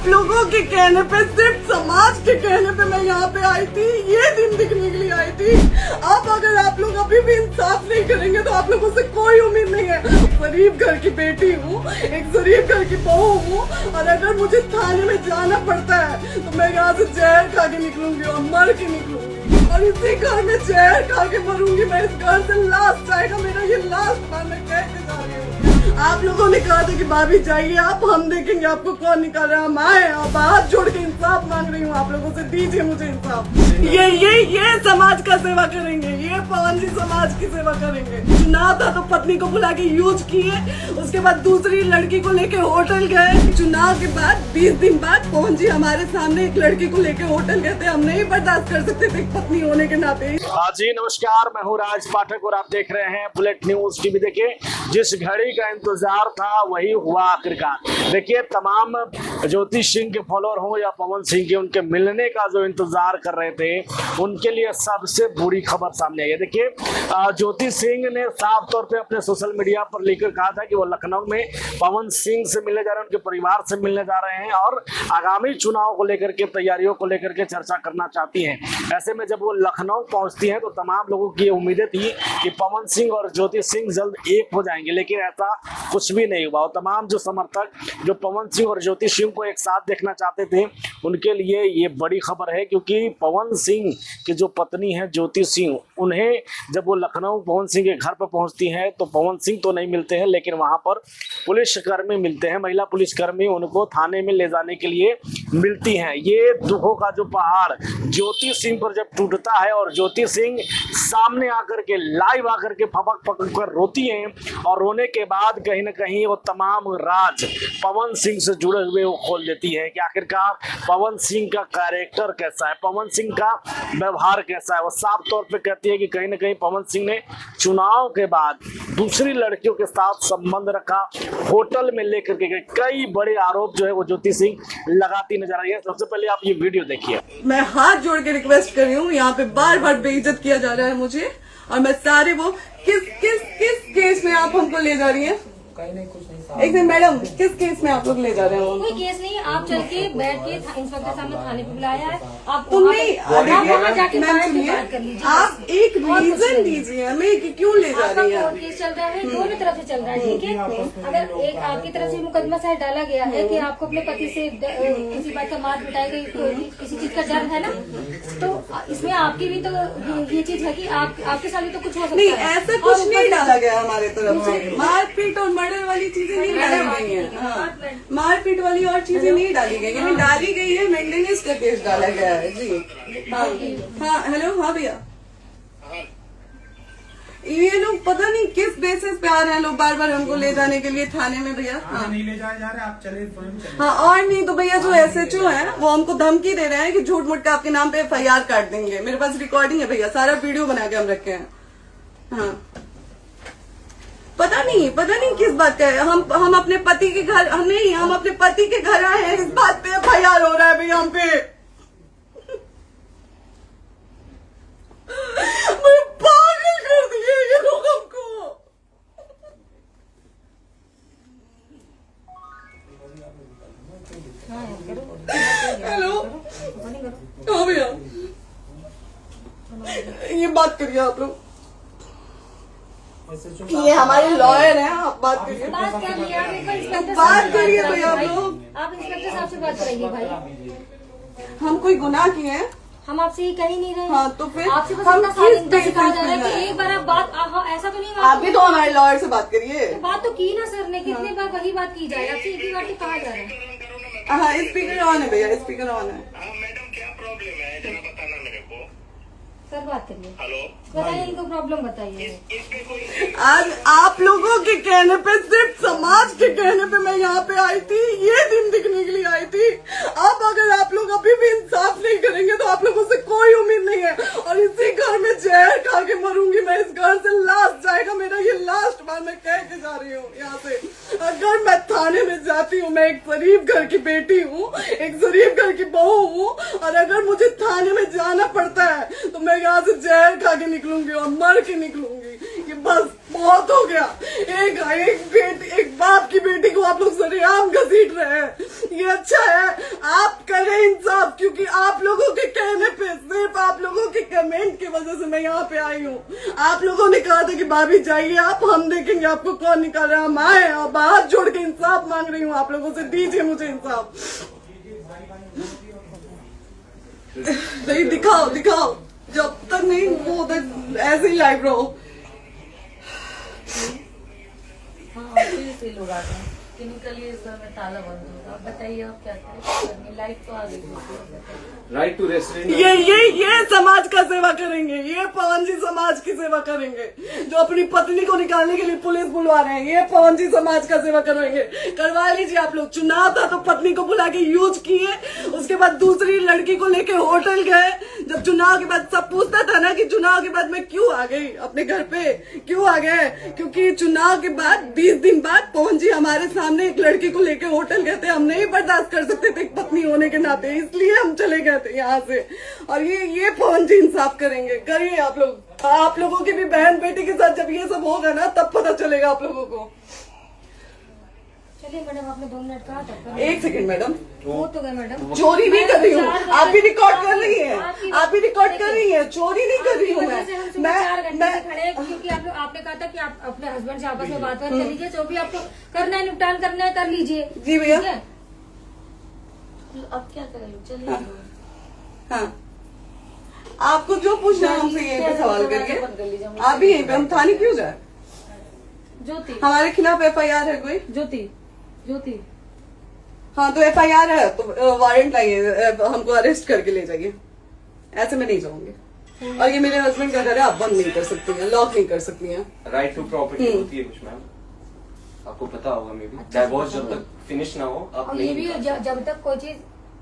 लोगों के कहने पे, सिर्फ समाज के कहने पे मैं यहाँ पे आई थी, ये दिन दिखने के लिए आई थी। अब अगर आप लोग अभी भी इंसाफ नहीं करेंगे तो आप लोगों से कोई उम्मीद नहीं है। गरीब घर की बेटी हूँ, एक गरीब घर की बहू हूँ, और अगर मुझे थाने में जाना पड़ता है तो मैं यहाँ से जहर खा के निकलूंगी और मर के निकलूंगी, और इसी घर में जहर खा के मरूंगी मैं। इस घर से लास्ट जाएगा मेरा, ये लास्ट बार मैं कह के जा रही हूँ। आप लोगों ने कहा था कि भाभी जाइए आप, हम देखेंगे आपको कौन निकाल रहा है। हम आए और हाथ जोड़ के इंसाफ मांग रही हूँ आप लोगों से, दीजिए मुझे इंसाफ। ये समाज का सेवा करेंगे, ये पवन जी समाज की सेवा करेंगे। चुनाव था तो पत्नी को बुला के यूज किए, उसके बाद दूसरी लड़की को लेके होटल गए। चुनाव के बाद 20 दिन बाद पवन जी हमारे सामने एक लड़की को लेके होटल गए थे। हम नहीं बर्दाश्त कर सकते थे पत्नी होने के नाते। जी नमस्कार, मैं हूँ राज पाठक और आप देख रहे हैं बुलेट न्यूज टीवी। देखिए, जिस घड़ी का इंतजार था वही हुआ आखिरकार। देखिए, तमाम ज्योति सिंह के फॉलोअर हो या पवन सिंह के, उनके मिलने का जो इंतजार कर रहे थे, उनके लिए सबसे बुरी खबर सामने आई है। देखिए, ज्योति सिंह ने साफ तौर पे अपने सोशल मीडिया पर लेकर कहा था कि वो लखनऊ में पवन सिंह से मिलने जा रहे हैं, उनके परिवार से मिलने जा रहे हैं और आगामी चुनाव को लेकर के, तैयारियों को लेकर के चर्चा करना चाहती हैं। ऐसे में जब वो लखनऊ पहुंचती हैं तो तमाम लोगों की उम्मीदें थी कि पवन सिंह और ज्योति सिंह जल्द एक हो जाएंगे, लेकिन ऐसा कुछ भी नहीं हुआ। और तमाम जो समर्थक जो पवन सिंह और ज्योति सिंह को एक साथ देखना चाहते थे, उनके लिए ये बड़ी खबर है, क्योंकि पवन सिंह की जो पत्नी है ज्योति सिंह, उन्हें जब वो लखनऊ पवन सिंह के घर पर पहुंचती हैं तो पवन सिंह तो नहीं मिलते हैं, लेकिन वहां पर पुलिसकर्मी मिलते हैं। महिला पुलिसकर्मी उनको थाने में ले जाने के लिए मिलती हैं। ये दुखों का जो पहाड़ ज्योति सिंह पर जब टूटता है और ज्योति सिंह सामने आकर के, लाइव आकर के फपक फपक कर रोती हैं, और रोने के बाद कहीं ना कहीं वो तमाम राज पवन सिंह से जुड़े हुए वो खोल देती है कि आखिरकार पवन सिंह का कैरेक्टर कैसा है, पवन सिंह का व्यवहार कैसा है। वो साफ तौर पे कहती है कि कहीं ना कहीं पवन सिंह ने चुनाव के बाद दूसरी लड़कियों के साथ संबंध रखा, होटल में लेकर के गए। कई बड़े आरोप जो है वो ज्योति सिंह लगाती नजर आ रही है। सबसे पहले आप ये वीडियो देखिए। मैं हाथ जोड़ के रिक्वेस्ट कर रही हूँ, यहाँ पे बार बार बेइज्जत किया जा रहा है मुझे, और मैं सारे वो किस केस में आप हमको ले जा रही हैं? एक मिनट मैडम, किस केस में आप लोग ले जा रहे हो? कोई केस नहीं है, आप चल के बैठ के इंस्पेक्टर साहब ने थाने पे बुलाया है। आप तुमने जाके बात कर लीजिए। आप एक रीजन दीजिए हमें कि क्यों ले जा रही है। कोर्ट केस चल रहा है, दोनों तरफ से चल रहा है, ठीक है। अगर एक आपकी तरफ से मुकदमा शायद डाला गया है कि आपको अपने पति से किसी बात का मार पिटाई गई, किसी चीज का डर है ना, तो इसमें आपकी भी तो ये चीज है कि आपके साथ भी तो कुछ हो सकता है। नहीं, ऐसा कुछ नहीं डाला गया हमारे तरफ से। मारपीट और मर्डर वाली चीजें नहीं डाली गई है। मारपीट वाली और चीजें नहीं डाली गई है। डाली गई है मेंटेनेंस का केस डाला गया है जी। हाँ हेलो, हाँ भैया, ये लोग पता नहीं किस बेसिस पे आ रहे हैं लोग बार बार हमको ले जाने के लिए थाने में भैया। हाँ नहीं ले जाए जा रहे, आप चले। हाँ, और नहीं तो भैया जो SHO है वो हमको धमकी दे रहे हैं कि झूठ मूठ का आपके नाम पे FIR काट देंगे। मेरे पास रिकॉर्डिंग है भैया, सारा वीडियो बना के हम रखे हैं। हाँ, पता नहीं किस बात का है। हम अपने पति के घर, हम अपने पति के घर आए हैं, इस बात पे FIR हो रहा है भैया हम पे। पागल कर दिए ये लोग हमको। हेलो, हाँ भैया, ये बात करिए आप लोग। ये हमारे लॉयर हैं, आप बात करिए। बात कर लिया, बात करिए भैया आप लोग। आप इंस्पेक्टर साहब से बात करेंगे भाई। हम कोई गुनाह किए हैं? हम आपसे ये कह ही नहीं रहे। हाँ तो फिर आपसे बस हम इतना सिखाया जा रहा है कि एक बार आप बात, ऐसा तो नहीं आप भी तो हमारे लॉयर से बात करिए। तो बात तो की ना सर ने, कितने बार वही बात की जाए, आपसे एक ही बार तो कहा जा रहा है। हाँ, स्पीकर ऑन है भैया, स्पीकर ऑन है। मैडम क्या प्रॉब्लम है जरा बताना मेरे को। सर बात करिए, हेलो, बताइए इनको प्रॉब्लम बताइए। इसके कोई आज आप लोगों के कहने पे, सिर्फ समाज के कहने पे मैं यहाँ पे आई थी, ये दिन दिखने के लिए आई थी। अब अगर आप लोग अभी भी इंसाफ नहीं करेंगे तो आप लोगों से कोई उम्मीद नहीं है, और इसी घर में जहर खा के मरूंगी मैं। इस घर से लास्ट जाएगा मेरा, ये लास्ट बार मैं कह के जा रही हूँ यहाँ से। अगर मैं थाने में जाती हूँ, मैं एक गरीब घर की बेटी हूँ, एक गरीब घर की बहू हूँ, और अगर मुझे थाने में जाना पड़ता है तो मैं यहाँ से जहर खा के निकलूंगी और मर के निकलूंगी। ये बस बहुत हो गया। एक बाप की बेटी को आप लोग सरेआम घसीट रहे हैं, ये अच्छा है? आप करें इंसाफ, क्योंकि आप लोगों के कहने पे, सिर्फ आप लोगों के कमेंट की वजह से मैं यहाँ पे आई हूँ। आप लोगों ने कहा था कि भाभी जाइए आप, हम देखेंगे आपको कौन निकाल रहा है। हम आए, अब हाथ जोड़ के इंसाफ मांग रही हूँ आप लोगों से, दीजिए मुझे इंसाफ। नहीं, दिखाओ दिखाओ, जब तक नहीं वो उधर ऐसे ही लाइव रहो। हाँ फिर से लोग आते हैं कि निकलिए सर में ताला बंद होगा। आप बताइए आप क्या करें, लाइफ तो आ गई। राइट टू रेस्टोरेंट ये समाज का सेवा करेंगे, ये पवन जी समाज की सेवा करेंगे, जो अपनी पत्नी को निकालने के लिए पुलिस बुलवा रहे हैं। ये पवन जी समाज का सेवा करेंगे। करवा लीजिए आप लोग। चुनाव था तो पत्नी को बुला के यूज किए, उसके बाद दूसरी लड़की को लेके होटल गए। जब चुनाव के बाद सब पूछता था ना कि चुनाव के बाद मैं क्यों आ गई अपने घर पे, क्यों आ गए, क्योंकि चुनाव के बाद 20 दिन बाद पवन जी हमारे सामने एक लड़की को लेके होटल गए थे। हम नहीं बर्दाश्त कर सकते थे एक पत्नी होने के नाते, इसलिए हम चले गए थे यहाँ से। और ये पवन जी इंसाफ करेंगे। करिए आप लोग। आप लोगों की भी बहन बेटी के साथ जब ये सब होगा ना, तब पता चलेगा आप लोगों को। चलिए मैडम, आपने 2 मिनट कहा था। 1 सेकंड मैडम, वो तो गए मैडम। चोरी नहीं कर रही हूँ, आप भी रिकॉर्ड कर रही हैं, आप भी रिकॉर्ड कर रही हैं। चोरी नहीं कर रही हूँ मैं। 4 घंटे से खड़े हैं, क्योंकि आपने कहा था कि आप अपने हस्बैंड से आपस में बात कर लीजिए, जो भी आपको करना है, निपटान करना है, कर लीजिए। जी भैया। ठीक है? अब क्या करें, चलिए। हाँ, आपको जो पूछना है हमसे यहीं पे सवाल करिए। आप भी यहीं पे, हम थाने क्यों जाए? ज्योति, हमारे खिलाफ FIR है कोई? ज्योति, ज्योति। हाँ तो FIR है तो वारंट लाइए, हमको अरेस्ट करके ले जाइए। ऐसे मैं नहीं जाऊंगी। और ये मेरे हस्बैंड का घर है, आप बंद नहीं कर सकती हैं, लॉक नहीं कर सकती हैं। राइट टू प्रॉपर्टी होती है कुछ मैम, आपको पता होगा। मे बी डाइवोर्स जब तक फिनिश ना हो आप और ये नहीं भी निकाल सकते। जब तक कोई चीज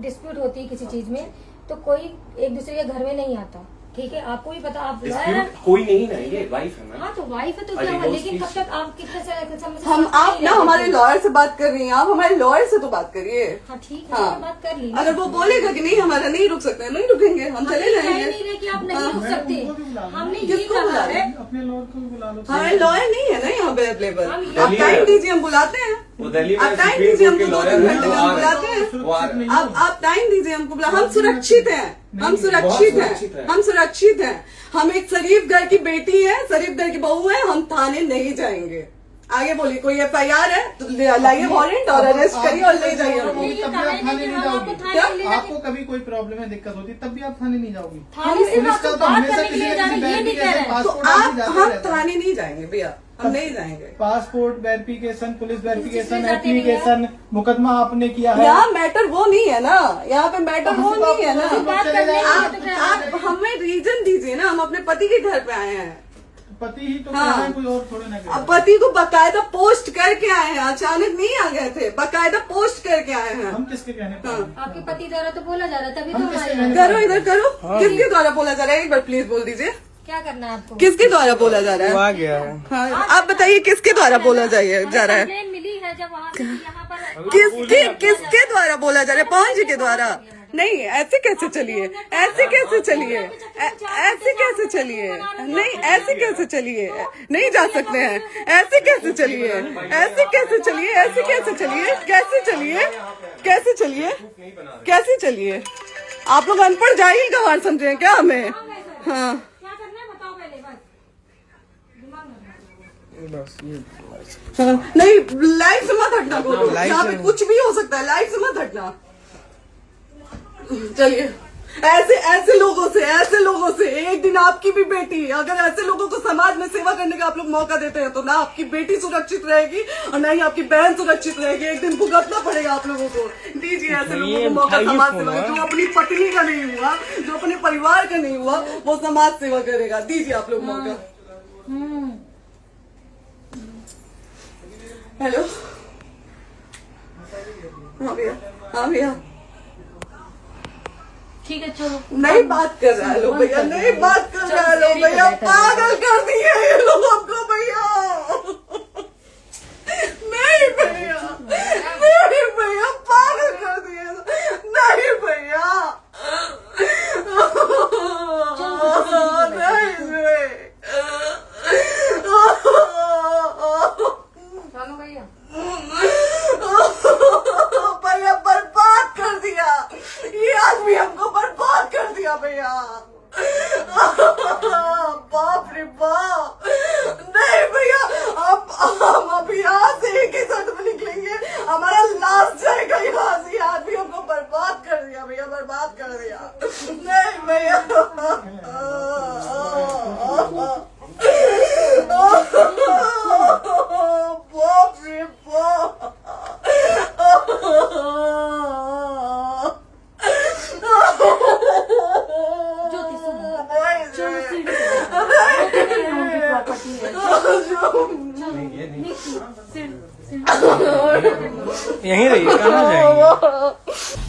डिस्प्यूट होती है किसी चीज में, तो कोई एक दूसरे के घर में नहीं आता। ठीक है, आपको भी पता, आप लॉयर हैं। Dispute कोई नहीं ना, ये वाइफ है मैम। हाँ तो वाइफ है तो क्या हुआ, divorce लेकिन case- कब तक आप कितने समय हम आप ना हमारे लॉयर से बात कर रही हैं, आप हमारे लॉयर से तो बात करिए। हाँ ठीक है, हाँ। मैं बात कर ली। अगर वो बोलेगा कि नहीं हमारा नहीं रुक सकते, नहीं रुकेंगे, हम चले कह जाएंगे। नहीं रहे कि आप नहीं रुक सकते, हमने ये किसको बुला कहा रहे है। हैं? अपने लॉर्ड को भी बुला लो। हमारे लॉयर नहीं है ना यहाँ पे अवेलेबल। हम आप दिल्ली टाइम में- दीजिए, हम बुलाते हैं। वो दिल्ली में आप टाइम सुप्रीम दीजिए कोर्ट के हमको, 2 लॉयर घंटे हैं, में वो हम आ बुलाते रहे हैं। हैं, वो आ रहे हैं। आप टाइम दीजिए हमको, हम सुरक्षित हैं, हम सुरक्षित सुरक्षित हैं, हैं। हम सुरक्षित हैं। हम एक शरीफ घर की बेटी है, शरीफ घर की बहू है, हम थाने नहीं जाएंगे। आगे बोलिए, कोई FIR है तो लाइए वारंट और अरेस्ट करिए और ले जाइए हमको। तभी आप थाने नहीं जाओगी। क्या? आपको कभी कोई प्रॉब्लम है, दिक्कत होती, तब भी आप थाने नहीं जाओगी। थाने से पुलिस बात का तो बात हमेशा करने के किसी लिए न जाना, किसी ये नहीं कह रहे हैं। तो पासपोर्ट आप आदमी जाते हम रहता है। थाने नहीं जाएंगे भैया, हम नहीं जाएंगे। पासपोर्ट वेरिफिकेशन, पुलिस वेरिफिकेशन, चीज़ जाते नहीं है। एप्लीकेशन, मुकदमा आपने किया है। यहाँ मैटर वो नहीं है ना, यहाँ पे मैटर वो नहीं है ना। बात करने के लिए तो क्या आप हमें रीजन दीजिए ना, हम अपने पति के घर पे आए हैं। पति ही तो हाँ। कह रहे हैं, कोई और थोड़े ना कह रहे अब पति को बकायदा पोस्ट करके आए हैं, अचानक नहीं आ गए थे, बकायदा पोस्ट करके आए हैं। हम किसके कहने पर? हाँ। आपके पति द्वारा तो बोला जा रहा है, तभी तो हम किसके हमारे कहने करो इधर करो। किसके द्वारा बोला जा रहा है, एक बार प्लीज बोल दीजिए, क्या करना है आपको। किसके द्वारा बोला जा रहा है? आ गया है। हाँ, आप बताइए किसके द्वारा बोला जा रहा है? कंप्लेन मिली है जब वहाँ से यहाँ पर किसके द्वारा बोला जा रहा है? पवन जी के द्वारा? नहीं, ऐसे कैसे चलिए, ऐसे कैसे चलिए, ऐसे कैसे चलिए, नहीं ऐसे कैसे चलिए, नहीं जा सकते हैं, ऐसे कैसे चलिए, ऐसे कैसे चलिए, ऐसे कैसे चलिए, कैसे चलिए, कैसे चलिए, कैसे चलिए? आप लोग अनपढ़ जाहिल गंवार समझे हैं क्या हमें? हाँ, क्या करना है बताओ पहले, बस दिमाग में हाँ, नहीं लाइफ से मत हटना, बोलो यहाँ पे कुछ भी हो सकता है, लाइफ से मत हटना। चलिए, ऐसे लोगों से एक दिन आपकी भी बेटी, अगर ऐसे लोगों को समाज में सेवा करने का आप लोग मौका देते हैं तो ना आपकी बेटी सुरक्षित रहेगी और ना ही आपकी बहन सुरक्षित रहेगी। एक दिन भुगतना पड़ेगा आप लोगों को। दीजिए ऐसे लोगों को मौका समाज सेवा का, जो अपनी पत्नी का नहीं हुआ, जो अपने परिवार का नहीं हुआ, वो समाज सेवा करेगा। दीजिए आप लोग मौका। हेलो, हाँ भैया, हाँ भैया, ठीक है चलो। नहीं बात कर रहा है लोग भैया, नहीं बात कर रहा है लोग भैया, पागल कर दिए ये लोग हमको भैया। नहीं भैया, नहीं भैया, पागल कर दिए, नहीं भैया, नहीं चलो भैया, भैया बर्बाद कर दिया। दिया भैया। बाप रे बाप, नहीं भैया अब हम अभी यहाँ से एक ही साथ में निकलेंगे, हमारा लास्ट जाएगा यहाँ से। आदमी हमको बर्बाद कर दिया भैया, बर्बाद कर दिया। नहीं भैया बाप रे बाप। ज्योति सुनो, प्रॉपर्टी है, यहीं रहिए, कहाँ जाएंगे?